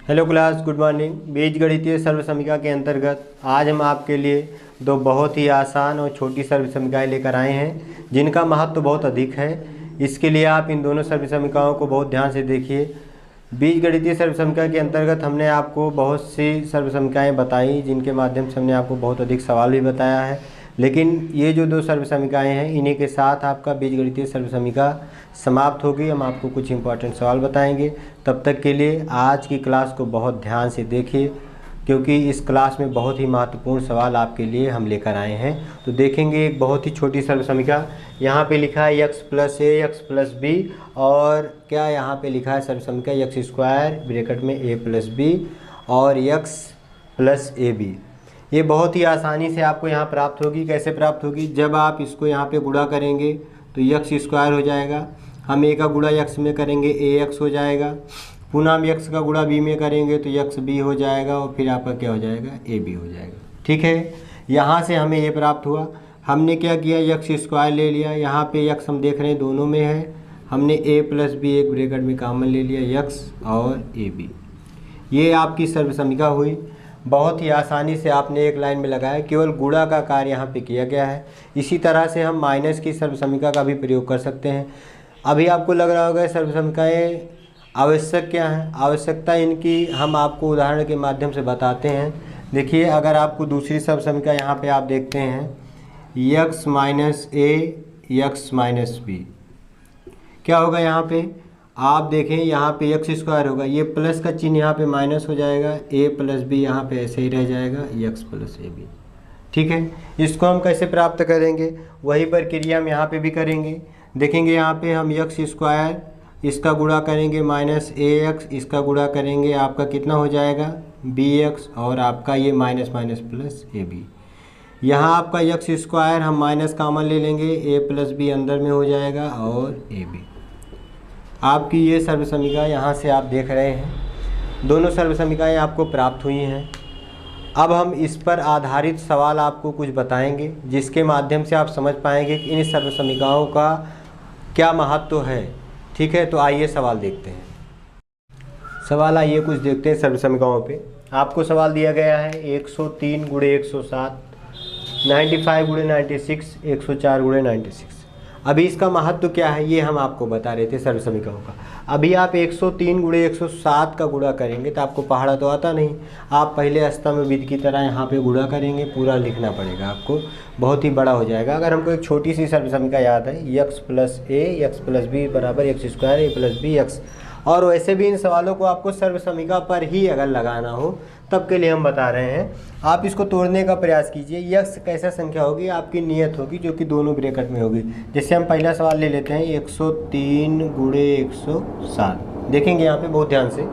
Hello class, good morning. बीजगणितीय सर्वसमीका के अंतर्गत आज हम आपके लिए दो बहुत ही आसान और छोटी सर्वसमीकाएं लेकर आए हैं जिनका महत्व बहुत अधिक है। इसके लिए आप इन दोनों सर्वसमीकाओं को बहुत ध्यान से देखिए। बीजगणितीय सर्वसमीका के अंतर्गत हमने आपको बहुत सी सर्वसमीकाएं बताई जिनके माध्यम से हमने आपको बहुत अधिक सवाल भी बताया है, लेकिन ये जो दो सर्वसमीकाएं हैं इन्हीं के साथ आपका बीजगणितीय सर्वसमीका समाप्त होगी। हम आपको कुछ इंपॉर्टेंट सवाल बताएंगे। तब तक के लिए आज की क्लास को बहुत ध्यान से देखिए, क्योंकि इस क्लास में बहुत ही महत्वपूर्ण सवाल आपके लिए हम लेकर आए हैं। तो देखेंगे एक बहुत ही छोटी सर्वसमीका। यहाँ पे लिखा है x प्लस ए एक्स प्लस बी, और क्या यहाँ पे लिखा है सर्वसमीका एक्स स्क्वायर ब्रैकेट में ए प्लस बी और x प्लस ए बी। ये बहुत ही आसानी से आपको यहाँ प्राप्त होगी। कैसे प्राप्त होगी? जब आप इसको यहाँ पे गुणा करेंगे तो एक्स स्क्वायर हो जाएगा। हम ए का गुणा एक्स में करेंगे ए एक्स हो जाएगा। पुनः हम एक्स का गुणा बी में करेंगे तो एक्स बी हो जाएगा, और फिर आपका क्या हो जाएगा? ए बी हो जाएगा। ठीक है, यहाँ से हमें ये प्राप्त हुआ। हमने क्या किया? एक्स स्क्वायर ले लिया। यहाँ पे एक्स हम देख रहे हैं दोनों में है। हमने ए प्लस बी एक ब्रैकेट में कॉमन ले लिया, एक्स और ए बी। ये आपकी सर्वसमीका हुई। बहुत ही आसानी से आपने एक लाइन में लगाया, केवल गुणा का कार्य यहाँ पे किया गया है। इसी तरह से हम माइनस की सर्वसमीका का भी प्रयोग कर सकते हैं। अभी आपको लग रहा होगा सर्वसमीकाएं आवश्यक क्या हैं। आवश्यकता इनकी हम आपको उदाहरण के माध्यम से बताते हैं। देखिए, अगर आपको दूसरी सर्वसमीका यहाँ पे आप देखते हैं एक्स माइनस ए एक्स माइनस बी, क्या होगा? यहाँ पे आप देखें, यहाँ पे एक्स स्क्वायर होगा, ये प्लस का चिन्ह यहाँ पे माइनस हो जाएगा, ए प्लस बी यहाँ पे ऐसे ही रह जाएगा, एक्स प्लस ए बी। ठीक है, इसको हम कैसे प्राप्त करेंगे? वही प्रक्रिया हम यहाँ पे भी करेंगे। देखेंगे यहाँ पे हम एक्स स्क्वायर इसका गुणा करेंगे माइनस ए एक्स, इसका गुणा करेंगे आपका कितना हो जाएगा? बी एक्स, और आपका ये minus minus plus a b. यहाँ आपका एक्स स्क्वायर हम माइनस कॉमन ले लेंगे, ए प्लस बी अंदर में हो जाएगा और ए बी। आपकी ये सर्वसमीका यहाँ से आप देख रहे हैं, दोनों सर्वसमीकाएँ आपको प्राप्त हुई हैं। अब हम इस पर आधारित सवाल आपको कुछ बताएंगे जिसके माध्यम से आप समझ पाएंगे कि इन सर्वसमीकाओं का क्या महत्व है। ठीक है, तो आइए सवाल देखते हैं। सवाल आइए कुछ देखते हैं सर्वसमीकाओं पे। आपको सवाल दिया गया है 103 गुणे 107, 95 गुणे 96, 104 गुणे 96। अभी इसका महत्व क्या है ये हम आपको बता रहे थे सर्वसमीकाओं का। अभी आप 103 गुणे 107 का गुणा करेंगे तो आपको पहाड़ा तो आता नहीं, आप पहले स्तंभविद की तरह यहाँ पे गुणा करेंगे, पूरा लिखना पड़ेगा आपको, बहुत ही बड़ा हो जाएगा। अगर हमको एक छोटी सी सर्वसमीका याद है, एक्स प्लस ए एक्स प्लस बी बराबर एक्स स्क्वायर ए प्लस बी एक्स, और वैसे भी इन सवालों को आपको सर्वसमीका पर ही अगर लगाना हो तब के लिए हम बता रहे हैं। आप इसको तोड़ने का प्रयास कीजिए। एक्स कैसा संख्या होगी? आपकी नियत होगी जो कि दोनों ब्रैकेट में होगी। जैसे हम पहला सवाल ले लेते हैं 103 गुणे 107। देखेंगे यहाँ पे बहुत ध्यान से,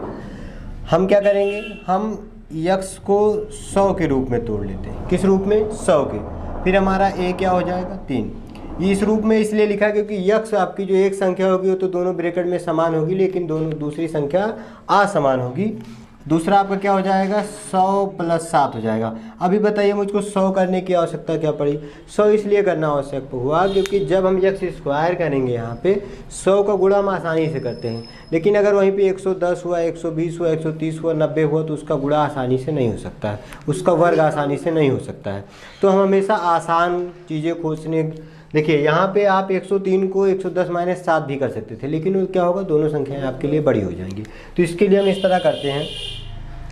हम क्या करेंगे? हम एक्स को 100 के रूप में तोड़ लेते हैं। किस रूप में? 100 के। फिर हमारा ए क्या हो जाएगा? 3। इस रूप में इसलिए लिखा है क्योंकि यक्स आपकी जो एक संख्या होगी वो तो दोनों ब्रैकेट में समान होगी, लेकिन दोनों दूसरी संख्या असमान होगी। दूसरा आपका क्या हो जाएगा? 100 प्लस 7 हो जाएगा। अभी बताइए मुझको 100 करने की आवश्यकता क्या पड़ी? 100 इसलिए करना आवश्यक हुआ क्योंकि जब हम एक्स स्क्वायर करेंगे यहाँ पे 100 का गुणा हम आसानी से करते हैं, लेकिन अगर वहीं पे 110 हुआ, 120 हुआ, 130 हुआ, 90 हुआ तो उसका गुणा आसानी से नहीं हो सकता है, उसका वर्ग आसानी से नहीं हो सकता है। तो हम हमेशा आसान चीज़ें खोजने, देखिए यहाँ पे आप 103 को 110 माइनस 7 भी कर सकते थे, लेकिन वो क्या होगा? दोनों संख्याएं आपके लिए बड़ी हो जाएंगी। तो इसके लिए हम इस तरह करते हैं।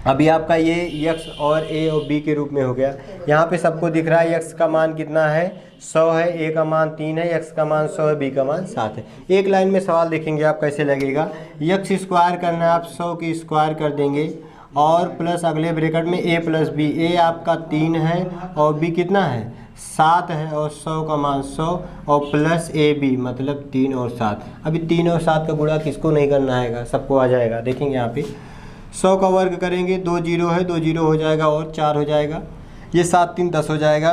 अभी आपका ये x और a और b के रूप में हो गया। यहाँ पे सबको दिख रहा है x का मान कितना है? 100 है, a का मान 3 है, x का मान 100 है, b का मान 7 है। एक लाइन में सवाल देखेंगे आप कैसे लगेगा। x स्क्वायर करना है, आप 100 की स्क्वायर कर देंगे और प्लस अगले ब्रैकेट में a प्लस बी। a आपका 3 है और b कितना है? 7 है, और 100 का मान 100 और प्लस ए बी मतलब 3 और 7। अभी 3 और 7 का गुणा किसको नहीं करना आएगा? सबको आ जाएगा। देखेंगे यहाँ पे 100 का वर्ग करेंगे, 2 जीरो है, 2 जीरो हो जाएगा और 4 हो जाएगा। ये 7 3 10 हो जाएगा।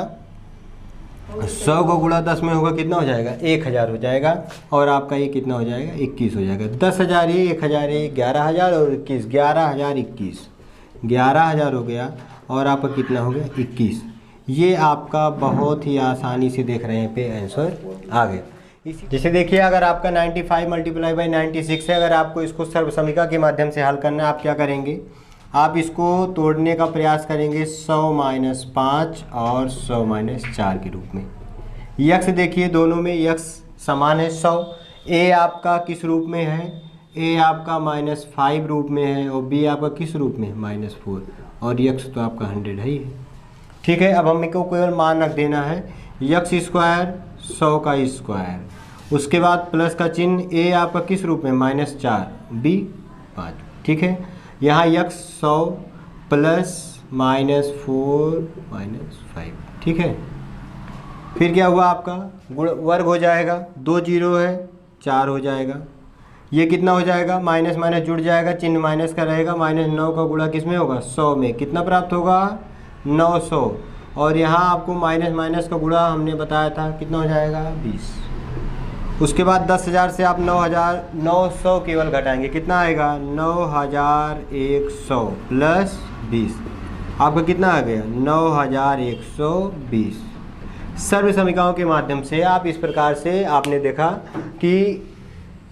100 का गुणा 10 में होगा, कितना हो जाएगा? 1000 हो जाएगा। और आपका ये कितना हो जाएगा? 21 हो जाएगा। 10,000 ये, 1000 ये, 11,000 और 21, 11,000 21, 11,000 हो गया। और आपका कितना हो गया? 21। ये आपका बहुत ही आसानी से देख रहे हैं पे आंसर आ गया। जैसे देखिए, अगर आपका 95 मल्टीप्लाई बाई 96 है, अगर आपको इसको सर्वसमीका के माध्यम से हल करना है, आप क्या करेंगे? आप इसको तोड़ने का प्रयास करेंगे 100 माइनस 5 और 100 माइनस 4 के रूप में। यक्स देखिए दोनों में यक्स समान है 100। ए आपका किस रूप में है, ए आपका -5 रूप में है और बी आपका किस रूप में है -4, और यक्स तो आपका 100 है ही है। ठीक है, अब हमें को केवल मान रख देना है यक्स स्क्वायर 100 का स्क्वायर, उसके बाद प्लस का चिन्ह, ए आपका किस रूप में -4, बी 5। ठीक है, यहाँ यक्स 100 प्लस -4 -5। ठीक है, फिर क्या हुआ आपका वर्ग हो जाएगा, 2 जीरो है 4 हो जाएगा, ये कितना हो जाएगा, माइनस माइनस जुड़ जाएगा, चिन्ह माइनस का रहेगा, -9 का गुणा किस में होगा 100 में, कितना प्राप्त होगा 900, और यहाँ आपको माइनस माइनस का गुणा हमने बताया था कितना हो जाएगा 20। उसके बाद 10,000 से आप 9,900 केवल घटाएंगे, कितना आएगा 9,100 प्लस 20, आपका कितना आ गया 9,120। सर्व समीकरणों के माध्यम से आप इस प्रकार से आपने देखा कि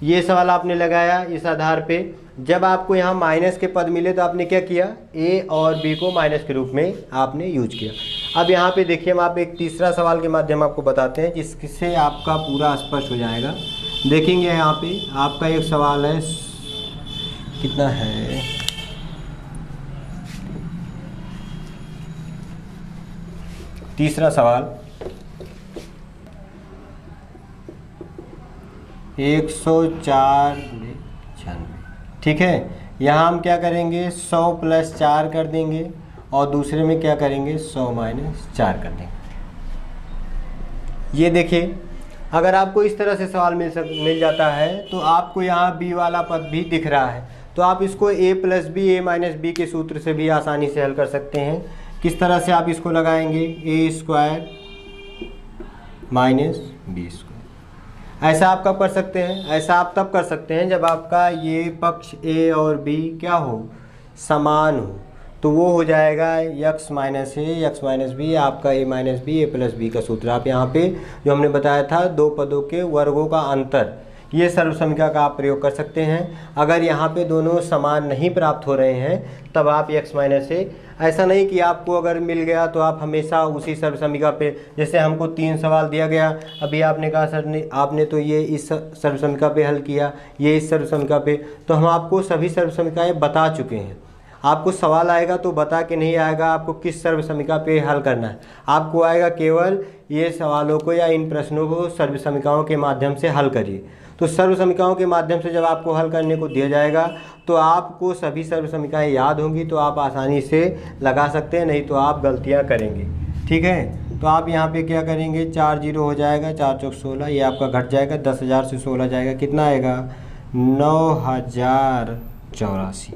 ये सवाल आपने लगाया इस आधार पे। जब आपको यहाँ माइनस के पद मिले तो आपने क्या किया, ए और बी को माइनस के रूप में आपने यूज किया। अब यहाँ पे देखिए हम आप एक तीसरा सवाल के माध्यम आपको बताते हैं जिससे आपका पूरा स्पष्ट हो जाएगा। देखेंगे यहाँ पे आपका एक सवाल है, कितना है, तीसरा सवाल 104/96। ठीक है, यहाँ हम क्या करेंगे 100 + 4 कर देंगे और दूसरे में क्या करेंगे 100 - 4 कर देंगे। ये देखिए अगर आपको इस तरह से सवाल मिल जाता है तो आपको यहाँ b वाला पद भी दिख रहा है, तो आप इसको a + b a - b के सूत्र से भी आसानी से हल कर सकते हैं। किस तरह से आप इसको लगाएंगे, a² - b²। ऐसा आप कब कर सकते हैं, ऐसा आप तब कर सकते हैं जब आपका ये पक्ष a और b क्या हो, समान हो, तो वो हो जाएगा x - a x - b आपका a - b a + b का सूत्र। आप यहाँ पे जो हमने बताया था दो पदों के वर्गों का अंतर, ये सर्व समीकरण का आप प्रयोग कर सकते हैं। अगर यहाँ पे दोनों समान नहीं प्राप्त हो रहे हैं तब आप x - a, ऐसा नहीं कि आपको अगर मिल गया तो आप हमेशा उसी सर्व समीकरण पे, जैसे हमको 3 सवाल दिया गया, अभी आपने कहा सर ने आपने तो ये इस सर्व समीकरण पे हल किया, ये इस सर्व समीकरण पे, तो हम आपको सभी सर्व समीकरण बता चुके हैं। आपको सवाल आएगा तो बता के नहीं आएगा आपको किस सर्व समीकरण पे हल करना है, आपको आएगा केवल ये सवालों को या इन प्रश्नों को सर्व समीकरणों के माध्यम से हल करिए। तो सर्व समीकरणों के माध्यम से जब आपको हल करने को दिया जाएगा तो आपको सभी सर्व समीकरण याद होंगी, तो आप आसानी से लगा सकते हैं, नहीं तो आप गलतियां करेंगे। ठीक है, तो आप यहाँ पे क्या करेंगे, 4 जीरो हो जाएगा, 4 चौक 16, ये आपका घट जाएगा, 10,000 से 16 जाएगा, कितना आएगा 9,084।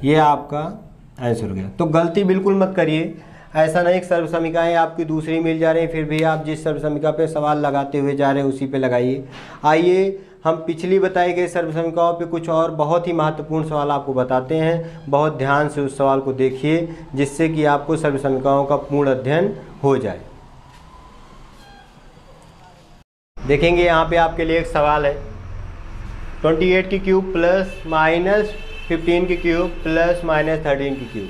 ये आपका आंसर हो गया। तो गलती बिल्कुल मत करिए, ऐसा नहीं कि सर्व समीकरण आपकी दूसरी मिल जा रही है फिर भी आप जिस सर्व समीकरण पे सवाल लगाते हुए जा रहे हैं उसी पे लगाइए। आइए हम पिछली बताई गई सर्व समीकरणों पे कुछ और बहुत ही महत्वपूर्ण सवाल आपको बताते हैं, बहुत ध्यान से उस सवाल को देखिए जिससे कि आपको सर्व समीकरणों का पूर्ण अध्ययन हो जाए। देखेंगे यहाँ पे आपके लिए एक सवाल है, 28 की क्यूब प्लस माइनस 15 की क्यूब प्लस माइनस 13 की क्यूब।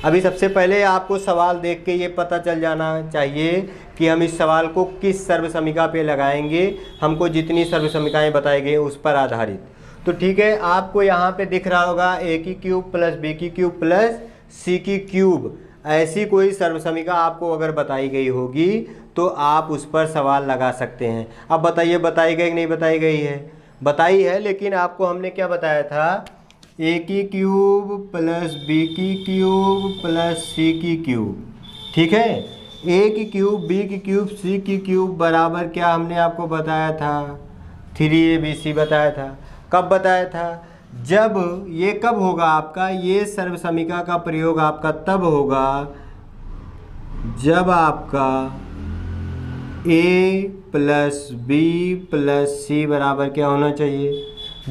अभी सबसे पहले आपको सवाल देख के ये पता चल जाना चाहिए कि हम इस सवाल को किस सर्व समीकरण पे लगाएंगे, हमको जितनी सर्व समीकरणें बताई गई उस पर आधारित। तो ठीक है, आपको यहाँ पे दिख रहा होगा a की क्यूब प्लस b की क्यूब प्लस c की क्यूब, ऐसी कोई सर्व समीकरण आपको अगर बताई गई होगी तो आप उस पर सवाल लगा सकते हैं। अब बताइए बताई गई कि नहीं बताई गई है, बताई है, लेकिन आपको हमने क्या बताया था, a की क्यूब प्लस b की क्यूब प्लस c की क्यूब। ठीक है, a की क्यूब b की क्यूब c की क्यूब बराबर क्या हमने आपको बताया था, 3abc बताया था। कब बताया था, जब ये कब होगा आपका, ये सर्व समीकरण का प्रयोग आपका तब होगा जब आपका a plus b plus c बराबर क्या होना चाहिए,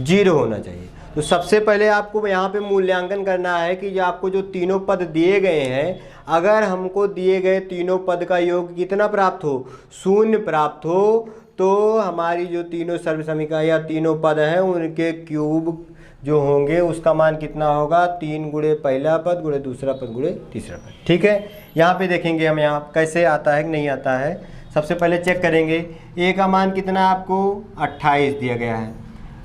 0 होना चाहिए। तो सबसे पहले आपको यहाँ पे मूल्यांकन करना है कि जो आपको जो तीनों पद दिए गए हैं, अगर हमको दिए गए तीनों पद का योग कितना प्राप्त हो, 0 प्राप्त हो, तो हमारी जो तीनों सर्व समीकरण या तीनों पद हैं उनके क्यूब जो होंगे उसका मान कितना होगा, 3 गुणे पहला पद गुणे दूसरा पद गुणे तीसरा पद। ठीक है, यहाँ पे देखेंगे हम यहाँ कैसे आता है कि नहीं आता है। सबसे पहले चेक करेंगे, ए का मान कितना आपको 28 दिया गया है,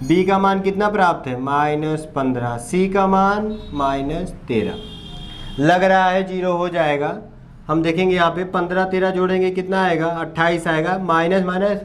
बी का मान कितना प्राप्त है -15, सी का मान -13। लग रहा है 0 हो जाएगा। हम देखेंगे यहाँ पे 15 13 जोड़ेंगे कितना आएगा, 28 आएगा। माइनस माइनस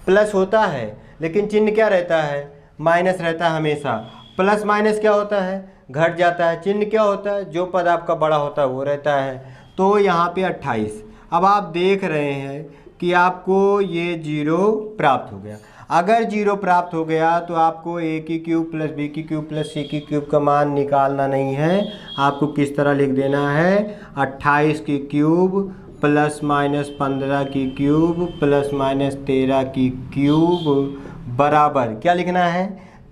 प्लस होता है, लेकिन चिन्ह क्या रहता है, माइनस रहता है हमेशा। प्लस माइनस क्या होता है, घट जाता है। चिन्ह क्या होता है, जो पद आपका बड़ा होता है वो रहता है। तो यहाँ पे 28। अब आप देख रहे हैं कि आपको ये 0 प्राप्त हो गया। अगर 0 प्राप्त हो गया तो आपको a की क्यूब प्लस बी की क्यूब प्लस सी की क्यूब का मान निकालना नहीं है। आपको किस तरह लिख देना है, 28 की क्यूब प्लस माइनस 15 की क्यूब प्लस माइनस 13 की क्यूब बराबर क्या लिखना है,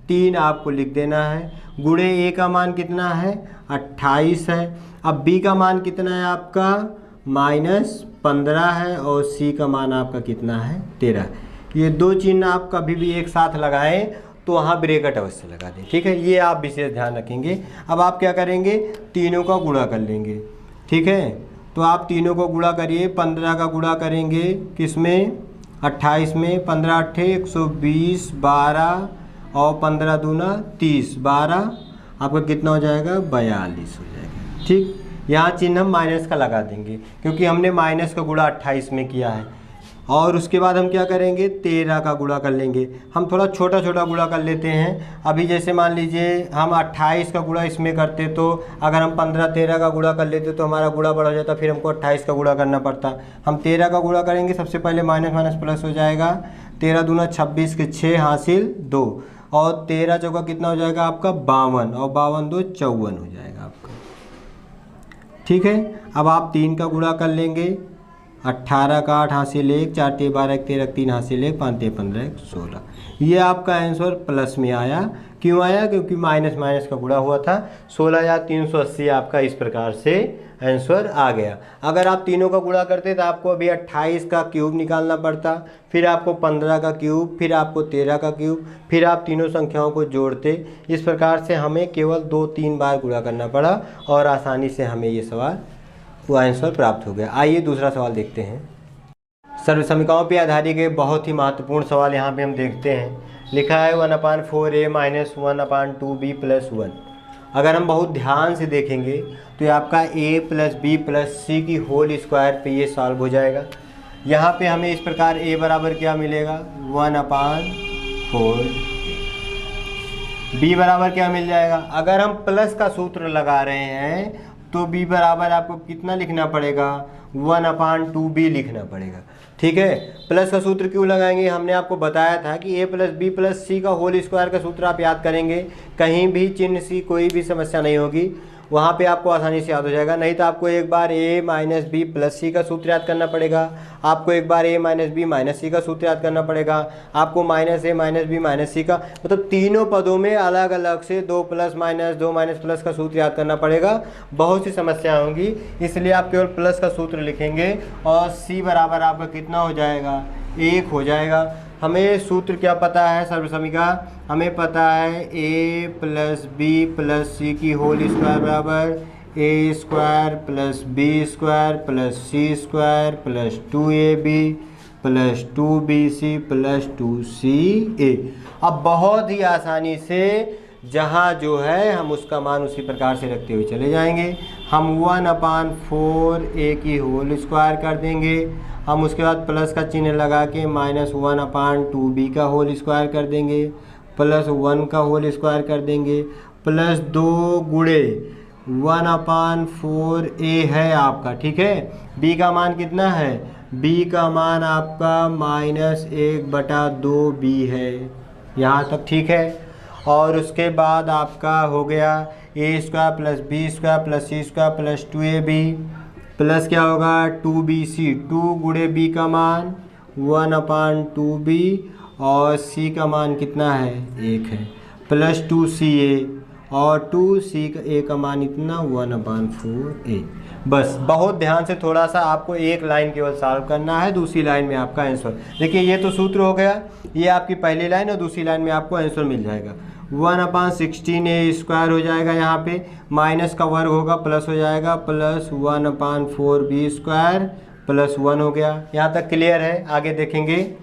3 आपको लिख देना है। गुणे a का मान कितना है, 28 है। अब b का मान कितना है आपका, -15 है, और c का मान आपका कितना है, 13। ये दो चिन्ह आप कभी भी एक साथ लगाएं तो वहाँ ब्रैकेट अवश्य लगा दें। ठीक है, ये आप विशेष ध्यान रखेंगे। अब आप क्या करेंगे, तीनों का गुणा कर लेंगे। ठीक है, तो आप तीनों को गुणा करिए। 15 का गुणा करेंगे किस में, 28 में। 15 8 120, 12 और 15 दूना 30, 12 आपका कितना हो जाएगा, 42 हो जाएगा। ठीक, यहाँ चिन्ह हम माइनस का लगा देंगे क्योंकि हमने माइनस का गुणा 28 में किया है। और उसके बाद हम क्या करेंगे, 13 का गुणा कर लेंगे। हम थोड़ा छोटा छोटा गुणा कर लेते हैं। अभी जैसे मान लीजिए हम 28 का गुणा इसमें करते, तो अगर हम 15 13 का गुणा कर लेते तो हमारा गुणा बढ़ जाता, फिर हमको 28 का गुणा करना पड़ता। हम 13 का गुणा करेंगे, सबसे पहले माइनस माइनस प्लस हो जाएगा। 13 दूना 26 के 6 हासिल 2, और 13 चौका कितना हो जाएगा आपका 52, और 52 2 54 हो जाएगा आपका। ठीक है, अब आप 3 का गुणा कर लेंगे। 18 का 8 हासिल 1, 4 3 12 1 13 3 हासिल 1, 5 3 15 1 16। ये आपका आंसर प्लस में आया। क्यों आया, क्योंकि माइनस माइनस का गुणा हुआ था। 16,380 आपका इस प्रकार से आंसर आ गया। अगर आप तीनों का गुणा करते तो आपको अभी 28 का क्यूब निकालना पड़ता, फिर आपको 15 का क्यूब, फिर आपको 13 का क्यूब, फिर आप तीनों संख्याओं को जोड़ते। इस प्रकार से हमें केवल 2-3 बार गुणा करना पड़ा और आसानी से हमें ये सवाल वो आंसर प्राप्त हो गया। आइए दूसरा सवाल देखते हैं। सर्वसमीकरणों पर आधारित एक बहुत ही महत्वपूर्ण सवाल यहाँ पे हम देखते हैं। लिखा है 1/4a - 1/2b + 1। अगर हम बहुत ध्यान से देखेंगे तो ये आपका a + b + c की होल स्क्वायर पे ये सॉल्व हो जाएगा। यहाँ पे हमें इस प्रकार a बराबर क्या मिलेगा, 1/4। b बराबर क्या मिल जाएगा, अगर हम प्लस का सूत्र लगा रहे हैं तो b बराबर आपको कितना लिखना पड़ेगा, 1/2b लिखना पड़ेगा। ठीक है, प्लस का सूत्र क्यों लगाएंगे, हमने आपको बताया था कि a + b + c का होल स्क्वायर का सूत्र आप याद करेंगे, कहीं भी चिन्ह सी कोई भी समस्या नहीं होगी, वहाँ पे आपको आसानी से याद हो जाएगा। नहीं तो आपको एक बार a - b + c का सूत्र याद करना पड़ेगा, आपको एक बार a - b - c का सूत्र याद करना पड़ेगा, आपको -a - b - c का, मतलब तीनों पदों में अलग अलग से 2 + माइनस 2 माइनस प्लस का सूत्र याद करना पड़ेगा। बहुत सी समस्या होंगी, इसलिए आप केवल प्लस का सूत्र लिखेंगे और c बराबर आपका कितना हो जाएगा, 1 हो जाएगा। हमें सूत्र क्या पता है सर्वसमीका, हमें पता है a + b + c की होल स्क्वायर बराबर a² + b² + c² + 2ab + 2bc + 2ca। अब बहुत ही आसानी से जहाँ जो है हम उसका मान उसी प्रकार से रखते हुए चले जाएंगे। हम 1/4a की होल स्क्वायर कर देंगे, हम उसके बाद प्लस का चिन्ह लगा के -1/2b का होल स्क्वायर कर देंगे, +1 का होल स्क्वायर कर देंगे, +2 गुणे 1/4a है आपका। ठीक है, b का मान कितना है, b का मान आपका -1/2b है। यहाँ तक ठीक है। और उसके बाद आपका हो गया a² + b² + c² + 2ab plus क्या होगा 2bc, 2 गुणे b का मान 1/2b और c का मान कितना है 1 है, + 2ca और 2ca का मान इतना 1/4a। बस बहुत ध्यान से थोड़ा सा आपको एक लाइन केवल सॉल्व करना है, दूसरी लाइन में आपका आंसर। देखिए ये तो सूत्र हो गया, ये आपकी पहली लाइन और दूसरी लाइन में आपको आंसर मिल जाएगा। 1/16a² हो जाएगा, यहाँ पे माइनस का वर्ग होगा प्लस हो जाएगा, प्लस 1/4b² प्लस 1 हो गया। यहाँ तक क्लियर है? आगे देखेंगे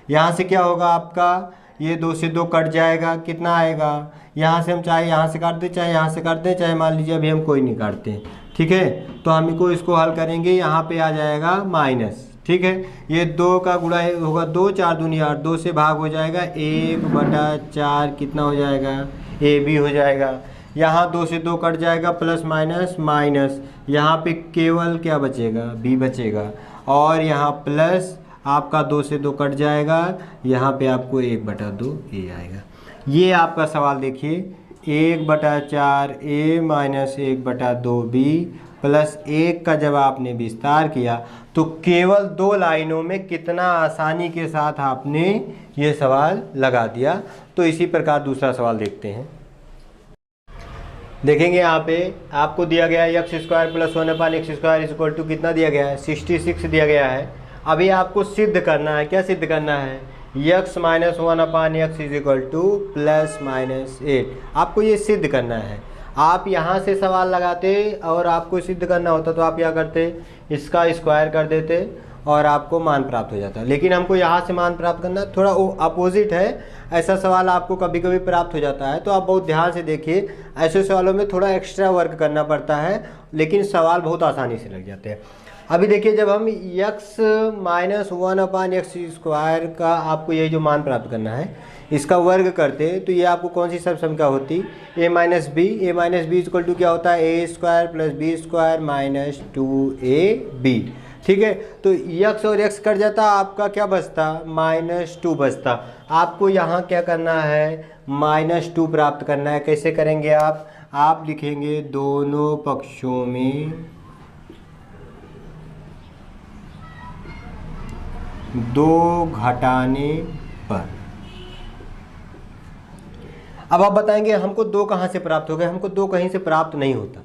यहाँ से क्या होगा आपका, ये 2 से 2 कट जाएगा, कितना आएगा, यहाँ से हम चाहे यहाँ से काट दें चाहे यहाँ से काट दें, चाहे मान लीजिए अभी हम कोई नहीं काटते, ठीक है। तो हमको इसको हल करेंगे, यहाँ पे आ जाएगा माइनस, ठीक है। ये 2 का गुणा होगा 2, 4 दूनी 8, 2 से भाग हो जाएगा 1/4 कितना हो जाएगा, AB हो जाएगा। यहाँ 2 से 2 कट जाएगा, प्लस माइनस माइनस, यहाँ पे केवल क्या बचेगा, B बचेगा, और यहाँ प्लस आपका 2 से 2 कट जाएगा, यहाँ पे आपको 1/2A आएगा। ये आपका सवाल देखिए, 1/4A माइनस 1/2B प्लस 1 का जब आपने विस्तार किया तो केवल 2 लाइनों में कितना आसानी के साथ आपने ये सवाल लगा दिया। तो इसी प्रकार दूसरा सवाल देखते हैं। देखेंगे यहाँ पे आपको दिया गया है x² + 1/x² इक्वल टू कितना दिया गया है, 66 दिया गया है। अभी आपको सिद्ध करना है, क्या सिद्ध करना है, x - 1/x इक्वल टू +-8। आपको ये सिद्ध करना है। आप यहाँ से सवाल लगाते और आपको सिद्ध करना होता तो आप क्या करते, इसका स्क्वायर कर देते और आपको मान प्राप्त हो जाता। लेकिन हमको यहाँ से मान प्राप्त करना थोड़ा अपोजिट है। ऐसा सवाल आपको कभी कभी प्राप्त हो जाता है, तो आप बहुत ध्यान से देखिए। ऐसे सवालों में थोड़ा एक्स्ट्रा वर्क करना पड़ता है, लेकिन सवाल बहुत आसानी से लग जाते हैं। अभी देखिए, जब हम x - 1/x² का आपको ये जो मान प्राप्त करना है इसका वर्ग करते तो ये आपको कौन सी सर्वसमिका होती, a - b। a - b equal to क्या होता है, a² + b² - 2ab, ठीक है। तो x और x कट जाता, आपका क्या बचता, -2 बचता। आपको यहाँ क्या करना है, -2 प्राप्त करना है। कैसे करेंगे आप लिखेंगे दोनों पक्षों में 2 घटाने पर। अब आप बताएंगे हमको 2 कहाँ से प्राप्त हो गए, हमको 2 कहीं से प्राप्त नहीं होता।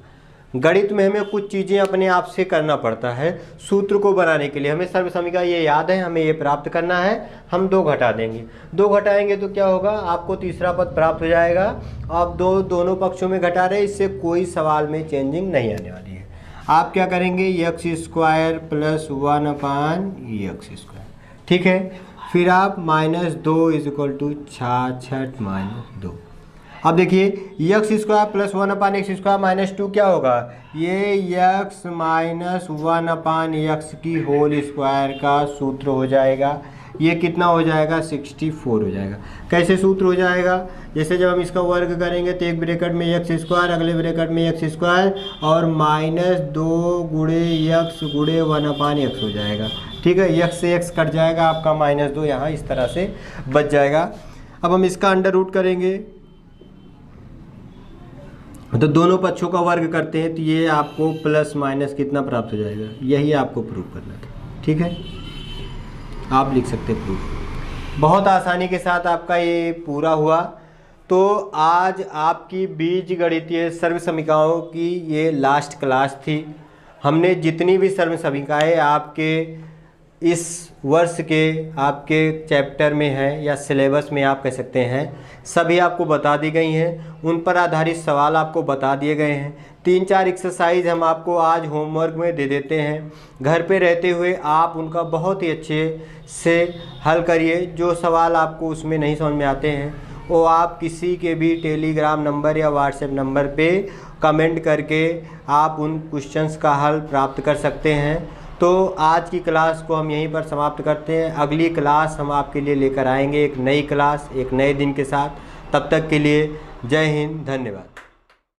गणित में हमें कुछ चीज़ें अपने आप से करना पड़ता है। सूत्र को बनाने के लिए हमें सर्वसमिका ये याद है, हमें ये प्राप्त करना है, हम 2 घटा देंगे। 2 घटाएंगे तो क्या होगा, आपको तीसरा पद प्राप्त हो जाएगा। आप दोनों पक्षों में घटा रहे, इससे कोई सवाल में चेंजिंग नहीं आने वाली है। आप क्या करेंगे, x² + 1/x², ठीक है। फिर आप -2 इक्वल टू 66 - 2। अब देखिए x² + 1/x² - 2 क्या होगा, ये x - 1/x की होल स्क्वायर का सूत्र हो जाएगा। ये कितना हो जाएगा, 64 हो जाएगा। कैसे सूत्र हो जाएगा, जैसे जब हम इसका वर्ग करेंगे तो एक ब्रैकेट में x², अगले ब्रैकेट में x² और -2 × x × 1/x हो जाएगा, ठीक है। x से x कट जाएगा, आपका -2 यहाँ इस तरह से बच जाएगा। अब हम इसका अंडर रूट करेंगे तो दोनों पक्षों का वर्ग करते हैं तो ये आपको प्लस माइनस कितना प्राप्त हो जाएगा, यही आपको प्रूव करना था, ठीक है। आप लिख सकते हैं प्रूफ। बहुत आसानी के साथ आपका ये पूरा हुआ। तो आज आपकी बीजगणितीय सर्वसमिकाओं की ये लास्ट क्लास थी। हमने जितनी भी सर्वसमिकाएं आपके इस वर्ष के आपके चैप्टर में है या सिलेबस में आप कह सकते हैं, सभी आपको बता दी गई हैं। उन पर आधारित सवाल आपको बता दिए गए हैं। 3-4 एक्सरसाइज हम आपको आज होमवर्क में दे देते हैं। घर पे रहते हुए आप उनका बहुत ही अच्छे से हल करिए। जो सवाल आपको उसमें नहीं समझ में आते हैं वो आप किसी के भी टेलीग्राम नंबर या व्हाट्सएप नंबर पे कमेंट करके आप उन क्वेश्चंस का हल प्राप्त कर सकते हैं। तो आज की क्लास को हम यहीं पर समाप्त करते हैं। अगली क्लास हम आपके लिए लेकर आएंगे एक नई क्लास एक नए दिन के साथ। तब तक के लिए जय हिंद, धन्यवाद।